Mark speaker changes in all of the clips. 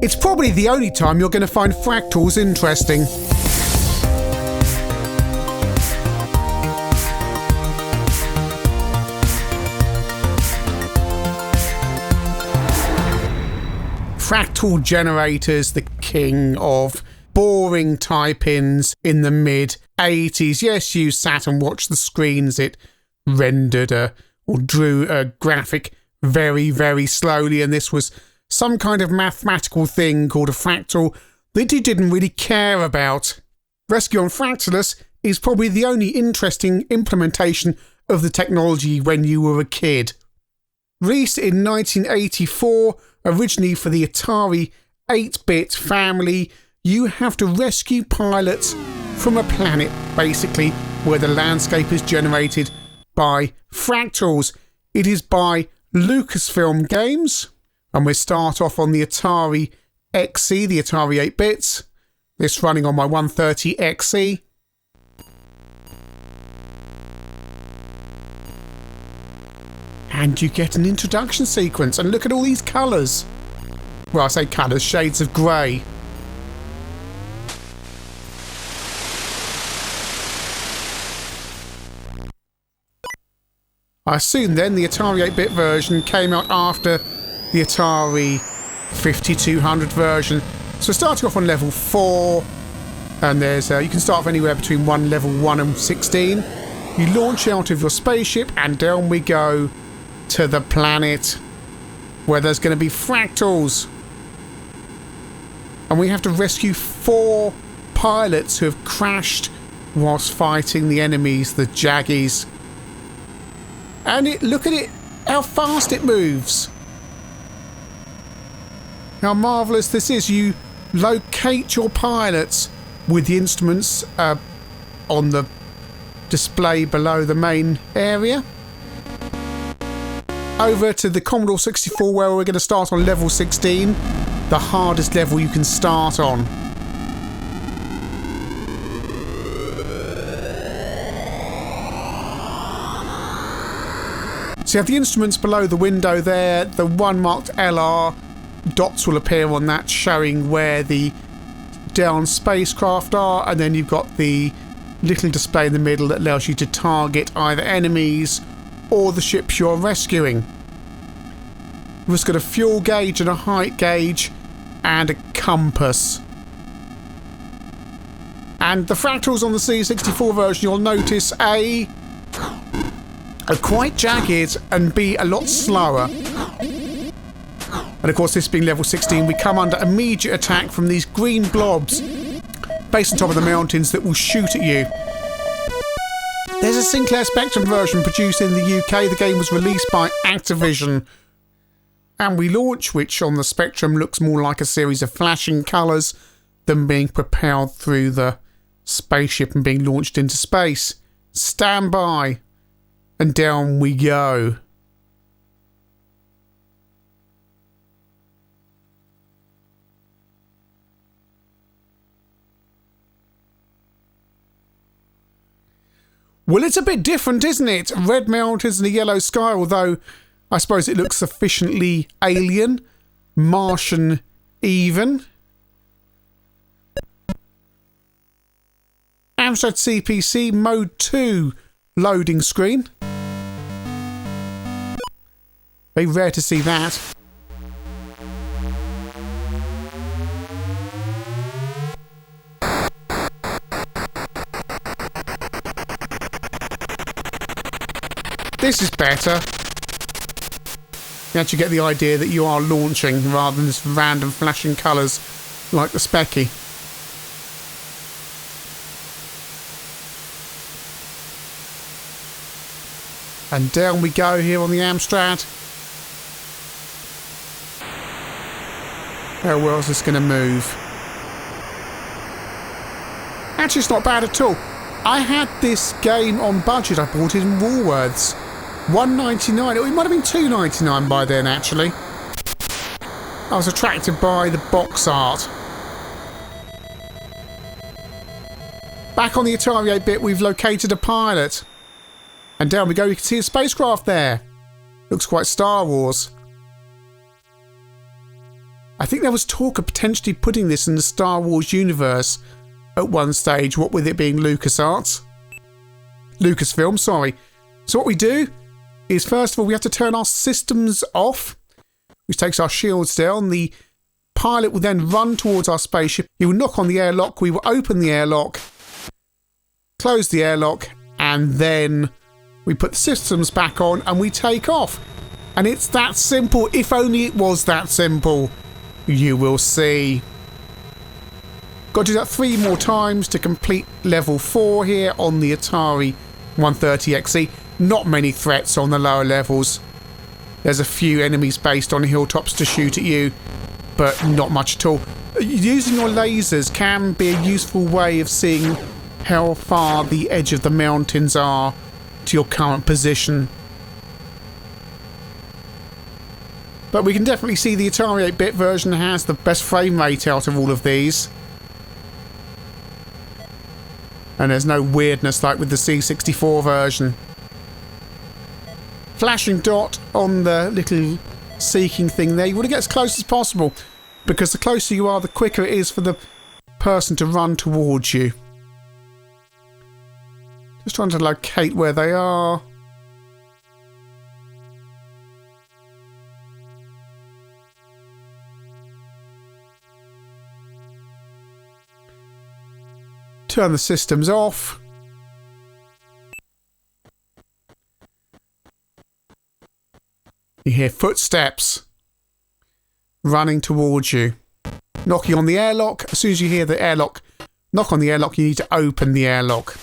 Speaker 1: It's probably the only time you're going to find fractals interesting. Fractal generators, the king of boring type-ins in the mid-80s. Yes, you sat and watched the screens. It rendered or drew a graphic very, very slowly, and this was some kind of mathematical thing called a fractal that you didn't really care about. Rescue on Fractalus is probably the only interesting implementation of the technology when you were a kid. Released in 1984, originally for the Atari 8-bit family, you have to rescue pilots from a planet, basically, where the landscape is generated by fractals. It is by Lucasfilm Games, and we start off on the Atari XE, the Atari 8-bits. This running on my 130 XE. And you get an introduction sequence, and look at all these colours. Well, I say colours, shades of grey. I assume then the Atari 8-bit version came out after the Atari 5200 version. So starting off on level 4, and there's you can start off anywhere between level 1 and 16. You launch out of your spaceship, and down we go to the planet where there's going to be fractals, and we have to rescue 4 pilots who have crashed whilst fighting the enemies, the Jaggies. And look at it, how fast it moves, how marvellous this is. You locate your pilots with the instruments on the display below the main area. Over to the Commodore 64, where we're going to start on level 16, the hardest level you can start on. So you have the instruments below the window there, the one marked LR, dots will appear on that showing where the down spacecraft are, and then you've got the little display in the middle that allows you to target either enemies or the ships you're rescuing. We've just got a fuel gauge and a height gauge and a compass. And the fractals on the C64 version, you'll notice A, are quite jagged, and B, a lot slower. And of course, this being level 16, we come under immediate attack from these green blobs based on top of the mountains that will shoot at you. There's a Sinclair Spectrum version produced in the UK. The game was released by Activision. And we launch, which on the Spectrum looks more like a series of flashing colours than being propelled through the spaceship and being launched into space. Stand by. And down we go. Well, it's a bit different, isn't it? Red mountains and a yellow sky, although I suppose it looks sufficiently alien, Martian even. Amstrad CPC Mode 2 loading screen. Very rare to see that. This is better. You actually get the idea that you are launching rather than just random flashing colours like the Specky. And down we go here on the Amstrad. How well is this going to move? Actually, it's not bad at all. I had this game on budget. I bought it in Woolworths. $1.99. It might have been $2.99 by then, actually. I was attracted by the box art. Back on the Atari 8-bit, we've located a pilot. And down we go, you can see a spacecraft there. Looks quite Star Wars. I think there was talk of potentially putting this in the Star Wars universe at one stage, what with it being Lucasfilm, sorry. So what we do is, first of all, we have to turn our systems off, which takes our shields down. The pilot will then run towards our spaceship. He will knock on the airlock. We will open the airlock, close the airlock, and then we put the systems back on and we take off. And it's that simple. If only it was that simple. You will see. Got to do that 3 more times to complete level 4 here on the Atari 130XE. Not many threats on the lower levels. There's a few enemies based on hilltops to shoot at you, but not much at all. Using your lasers can be a useful way of seeing how far the edge of the mountains are to your current position. But we can definitely see the Atari 8-bit version has the best frame rate out of all of these. And there's no weirdness like with the C64 version. Flashing dot on the little seeking thing there. You want to get as close as possible, because the closer you are, the quicker it is for the person to run towards you. Just trying to locate where they are. Turn the systems off. You hear footsteps running towards you, knocking on the airlock. As soon as you hear the airlock knock on the airlock, you need to open the airlock.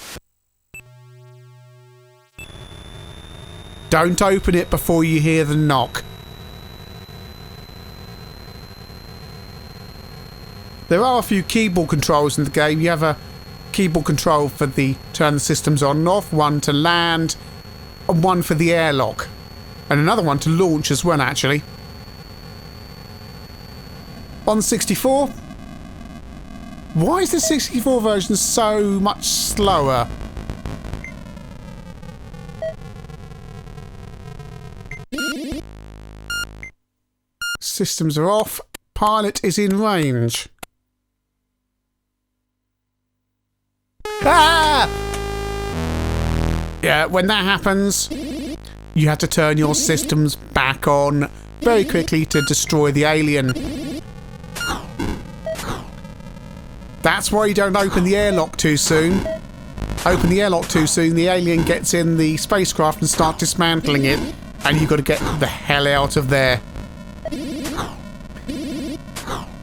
Speaker 1: Don't open it before you hear the knock. There are a few keyboard controls in the game. You have a keyboard control for the turn the systems on and off, one to land, and one for the airlock, and another one to launch as well, actually. On 64, why is the 64 version so much slower? Systems are off. Pilot is in range. Ah! Yeah, when that happens, you have to turn your systems back on very quickly to destroy the alien. That's why you don't open the airlock too soon. Open the airlock too soon, the alien gets in the spacecraft and starts dismantling it, and you've got to get the hell out of there.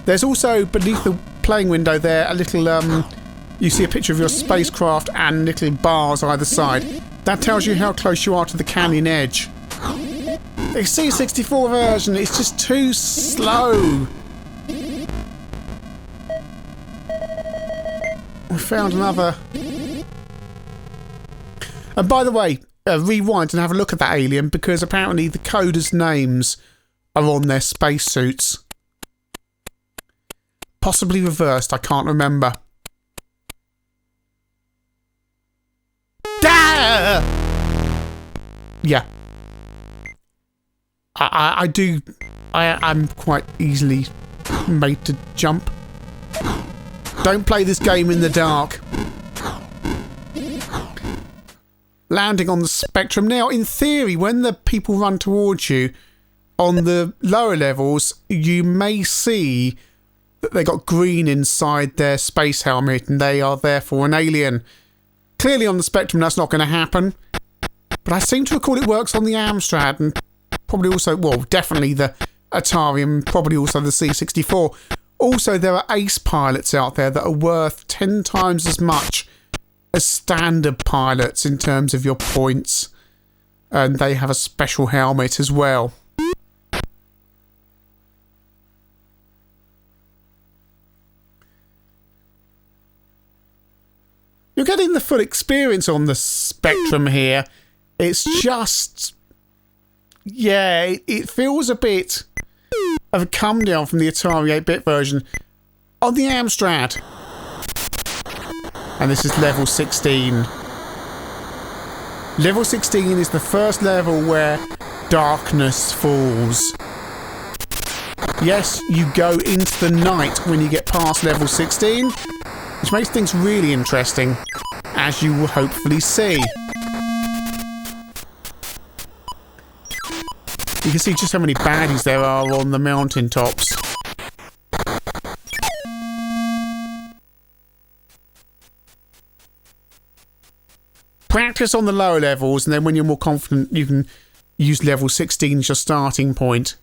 Speaker 1: There's also, beneath the playing window there, a little, you see a picture of your spacecraft and little bars either side. That tells you how close you are to the canyon edge. The C64 version is just too slow. We found another. And by the way, rewind and have a look at that alien, because apparently the coders' names are on their spacesuits. Possibly reversed, I can't remember. Yeah. I'm quite easily made to jump. Don't play this game in the dark. Landing on the Spectrum. Now, in theory, when the people run towards you on the lower levels, you may see that they got green inside their space helmet and they are therefore an alien. Clearly on the Spectrum that's not going to happen, but I seem to recall it works on the Amstrad and probably also, well, definitely the Atari and probably also the C64. Also, there are ace pilots out there that are worth 10 times as much as standard pilots in terms of your points, and they have a special helmet as well. You're getting the full experience on the Spectrum here. It's just... yeah, it feels a bit of a come down from the Atari 8-bit version. On the Amstrad. And this is level 16. Level 16 is the first level where darkness falls. Yes, you go into the night when you get past level 16, which makes things really interesting, as you will hopefully see. You can see just how many baddies there are on the mountain tops. Practice on the lower levels, and then when you're more confident, you can use level 16 as your starting point.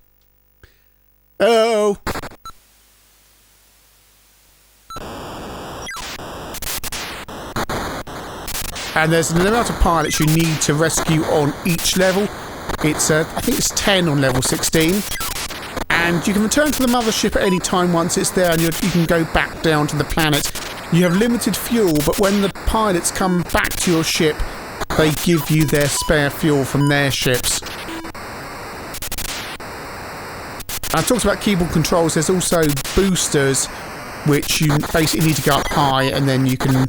Speaker 1: Oh! And there's an amount of pilots you need to rescue on each level. It's, I think it's 10 on level 16. And you can return to the mothership at any time once it's there, and you can go back down to the planet. You have limited fuel, but when the pilots come back to your ship, they give you their spare fuel from their ships. I talked about keyboard controls. There's also boosters, which you basically need to go up high, and then you can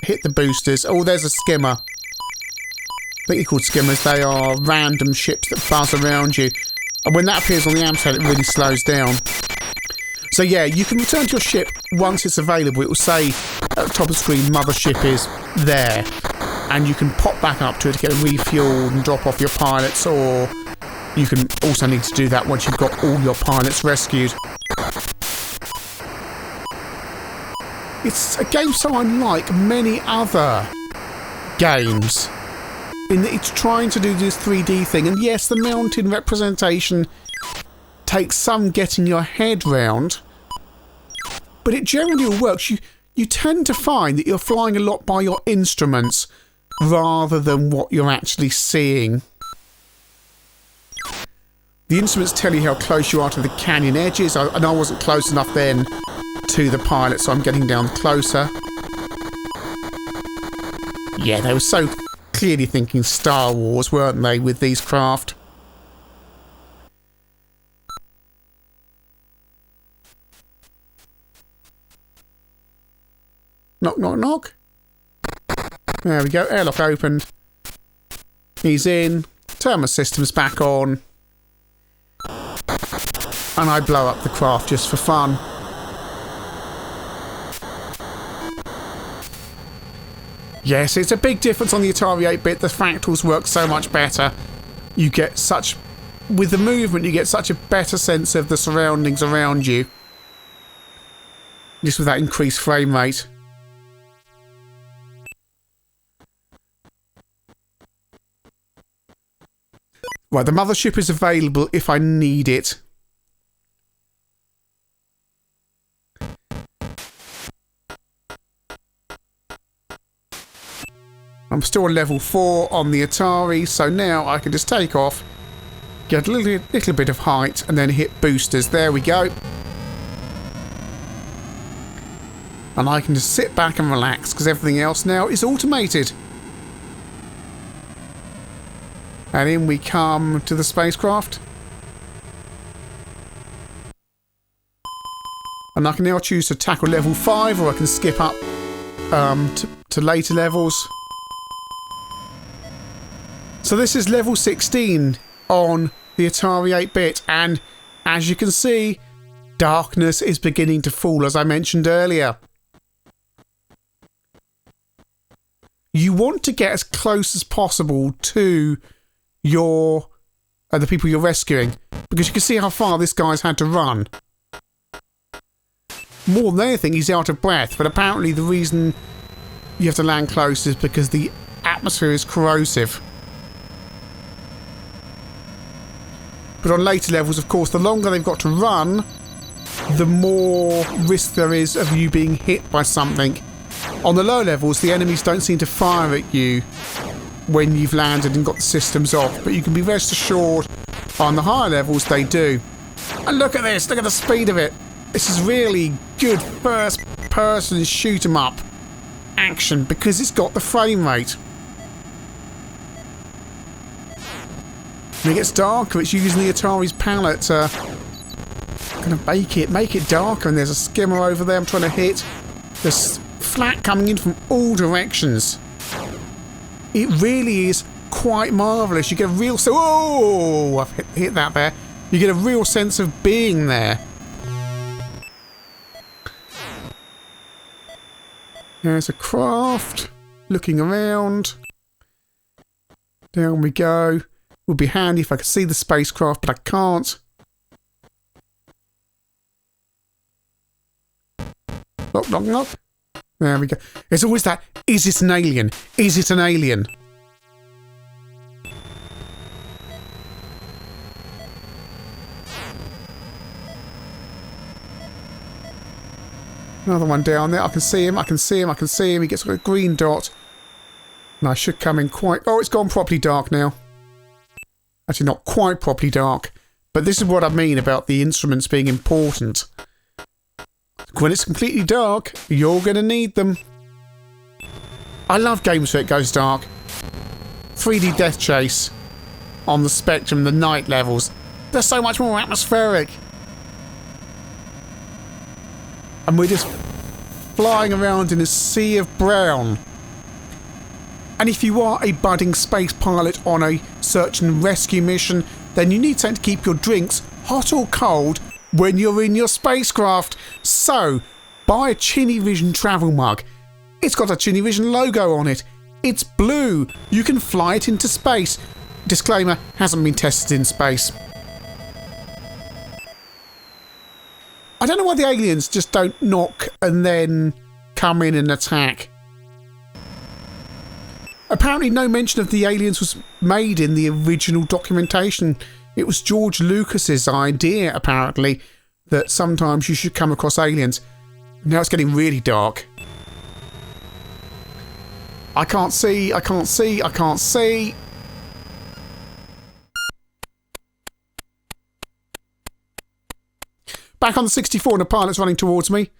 Speaker 1: hit the boosters. Oh, there's a skimmer. I think they're called skimmers. They are random ships that buzz around you. And when that appears on the Amstrad, it really slows down. So yeah, you can return to your ship once it's available. It will say at the top of the screen, mothership is there. And you can pop back up to it to get refueled and drop off your pilots, or you can also need to do that once you've got all your pilots rescued. It's a game so unlike many other games in that it's trying to do this 3D thing. And yes, the mountain representation takes some getting your head round, but it generally works. You tend to find that you're flying a lot by your instruments rather than what you're actually seeing. The instruments tell you how close you are to the canyon edges, and I wasn't close enough then to the pilot, so I'm getting down closer. Yeah, they were so clearly thinking Star Wars, weren't they, with these craft? Knock, knock, knock. There we go, airlock opened. He's in. Turn my systems back on. And I blow up the craft just for fun. Yes, it's a big difference on the Atari 8-bit. The fractals work so much better. You get such... With the movement, you get such a better sense of the surroundings around you. Just with that increased frame rate. Right, the mothership is available if I need it. I'm still on level 4 on the Atari, so now I can just take off, get a little bit of height, and then hit boosters. There we go. And I can just sit back and relax, because everything else now is automated. And in we come to the spacecraft. And I can now choose to tackle level 5, or I can skip up to later levels. So this is level 16 on the Atari 8-bit, and as you can see, darkness is beginning to fall, as I mentioned earlier. You want to get as close as possible to your the people you're rescuing, because you can see how far this guy's had to run. More than anything, he's out of breath, but apparently the reason you have to land close is because the atmosphere is corrosive. But on later levels, of course, the longer they've got to run, the more risk there is of you being hit by something. On the low levels, the enemies don't seem to fire at you when you've landed and got the systems off, but you can be rest assured on the higher levels they do. And look at this, look at the speed of it. This is really good first-person shoot-'em-up action because it's got the frame rate. When it gets darker, it's using the Atari's palette to kind of make it darker, and there's a skimmer over there I'm trying to hit. There's flak coming in from all directions. It really is quite marvellous. You get a real... Oh, I've hit that there. You get a real sense of being there. There's a craft. Looking around. Down we go. Would be handy if I could see the spacecraft, but I can't. Knock, knock, knock. There we go. There's always that, is it an alien? Is it an alien? Another one down there. I can see him, I can see him, I can see him. He gets a green dot. And I should come in quite... Oh, it's gone properly dark now. Actually, not quite properly dark. But this is what I mean about the instruments being important. When it's completely dark, you're going to need them. I love games where it goes dark. 3D Death Chase on the Spectrum, the night levels. They're so much more atmospheric. And we're just flying around in a sea of brown. And if you are a budding space pilot on a search and rescue mission, then you need something to keep your drinks hot or cold when you're in your spacecraft. So, buy a ChinnyVision travel mug. It's got a ChinnyVision logo on it. It's blue. You can fly it into space. Disclaimer, hasn't been tested in space. I don't know why the aliens just don't knock and then come in and attack. Apparently no mention of the aliens was made in the original documentation. It was George Lucas's idea, apparently, that sometimes you should come across aliens. Now it's getting really dark. I can't see, I can't see, I can't see. Back on the 64 and the pilot's running towards me.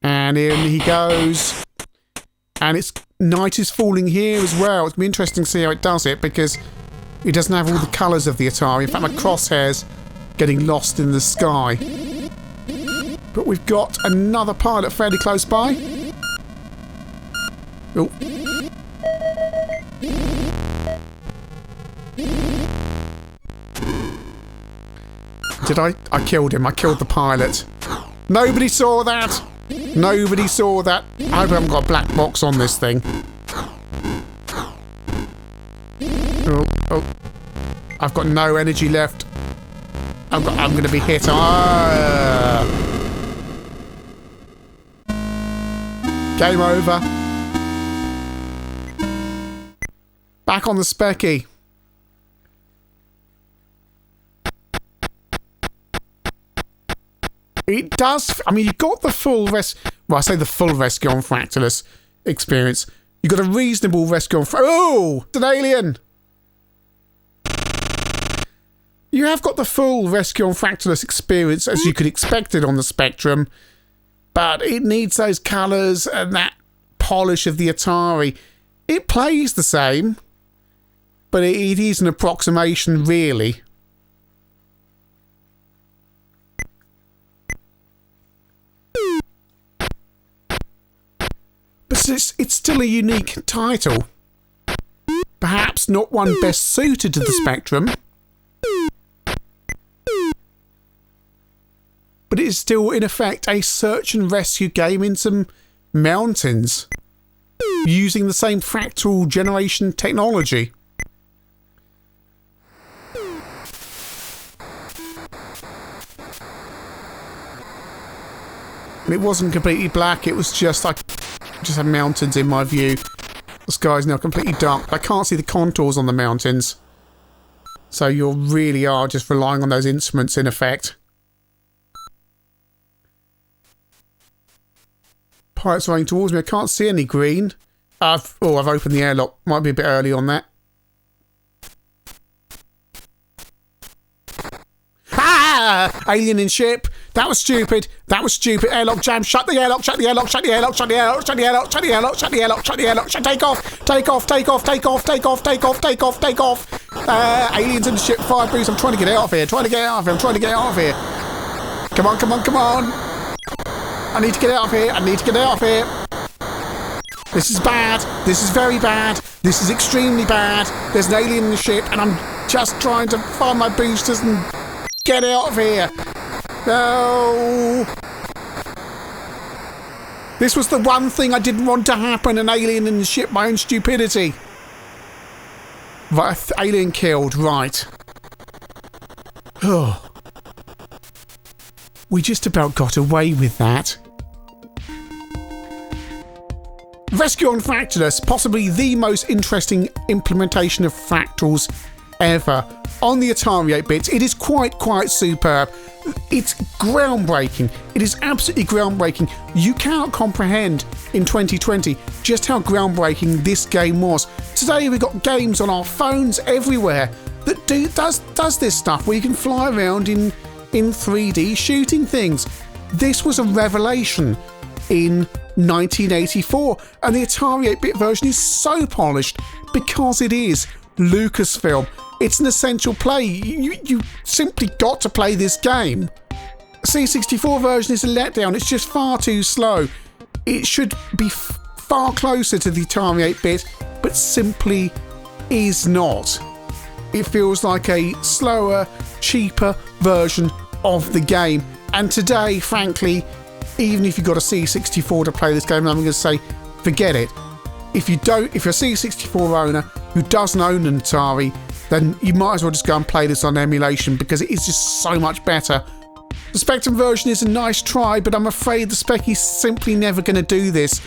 Speaker 1: And in he goes. And it's night is falling here as well. It's going to be interesting to see how it does it because it doesn't have all the colours of the Atari. In fact, my crosshair's getting lost in the sky. But we've got another pilot fairly close by. Oh. Did I? I killed him. I killed the pilot. Nobody saw that. Nobody saw that. I hope I haven't got a black box on this thing. Oh, oh. I've got no energy left. I'm going to be hit. Ah. Game over. Back on the Specky. It does. I mean, you got the full well, I say the full Rescue on Fractalus experience. You got a reasonable Rescue on Oh, it's an alien. You have got the full Rescue on Fractalus experience as you could expect it on the Spectrum, but it needs those colours and that polish of the Atari. It plays the same, but it is an approximation, really. But it's still a unique title. Perhaps not one best suited to the Spectrum. But it is still, in effect, a search and rescue game in some mountains. Using the same fractal generation technology. And it wasn't completely black, it was just like... just had mountains in my view. The sky's now completely dark. I can't see the contours on the mountains. So you really are just relying on those instruments in effect. Pirates running towards me. I can't see any green. I've opened the airlock. Might be a bit early on that. Ah! Alien in ship. That was stupid. That was stupid. Airlock jam. Shut the airlock. Shut the airlock. Shut the airlock. Shut the airlock. Shut the airlock. Shut the airlock. Shut the airlock. Shut the airlock. Take off. Take off. Take off. Take off. Take off. Take off. Take off. Take off. Aliens in the ship. Fire breeze. I'm trying to get out of here. Trying to get out of here. I'm trying to get out of here. Come on. Come on. Come on. I need to get out of here. I need to get out of here. This is bad. This is very bad. This is extremely bad. There's an alien in the ship and I'm just trying to find my boosters and get out of here. No. This was the one thing I didn't want to happen, an alien in the ship, my own stupidity. Right, alien killed, right. Oh. We just about got away with that. Rescue on Fractalus, possibly the most interesting implementation of fractals ever on the Atari 8-bits. It is quite superb. It's groundbreaking. It is absolutely groundbreaking. You cannot comprehend in 2020 just how groundbreaking this game was. Today we've got games on our phones everywhere that does this stuff where you can fly around in 3D shooting things. This was a revelation in 1984, and the Atari 8-bit version is so polished because it is Lucasfilm. It's an essential play. You simply got to play this game. C64 version is a letdown. It's just far too slow. It should be far closer to the Atari 8-bit, but simply is not. It feels like a slower, cheaper version of the game. And today, frankly, even if you've got a C64 to play this game, I'm going to say, forget it. If you're a C64 owner who doesn't own an Atari, then you might as well just go and play this on emulation because it is just so much better. The Spectrum version is a nice try, but I'm afraid the spec is simply never going to do this.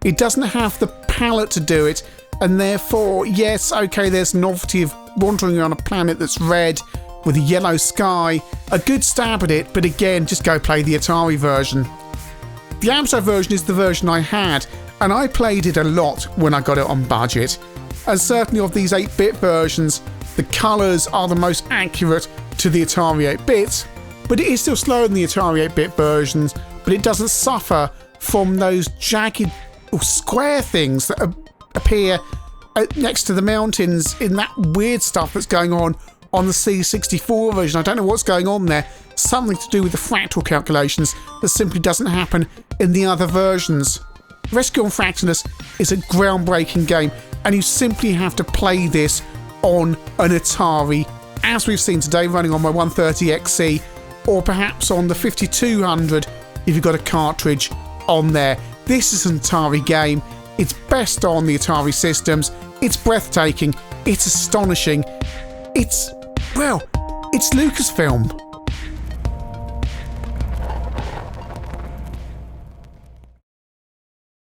Speaker 1: It doesn't have the palette to do it, and therefore, yes, okay, there's novelty of wandering around a planet that's red with a yellow sky. A good stab at it, but again, just go play the Atari version. The Amstrad version is the version I had, and I played it a lot when I got it on budget. And certainly of these 8-bit versions, the colours are the most accurate to the Atari 8-bits, but it is still slower than the Atari 8-bit versions, but it doesn't suffer from those jagged or square things that appear next to the mountains in that weird stuff that's going on the C64 version. I don't know what's going on there. Something to do with the fractal calculations that simply doesn't happen in the other versions. Rescue on Fractalus is a groundbreaking game, and you simply have to play this on an Atari, as we've seen today, running on my 130XC, or perhaps on the 5200 if you've got a cartridge on there. This is an Atari game. It's best on the Atari systems. It's breathtaking. It's astonishing. It's Lucasfilm.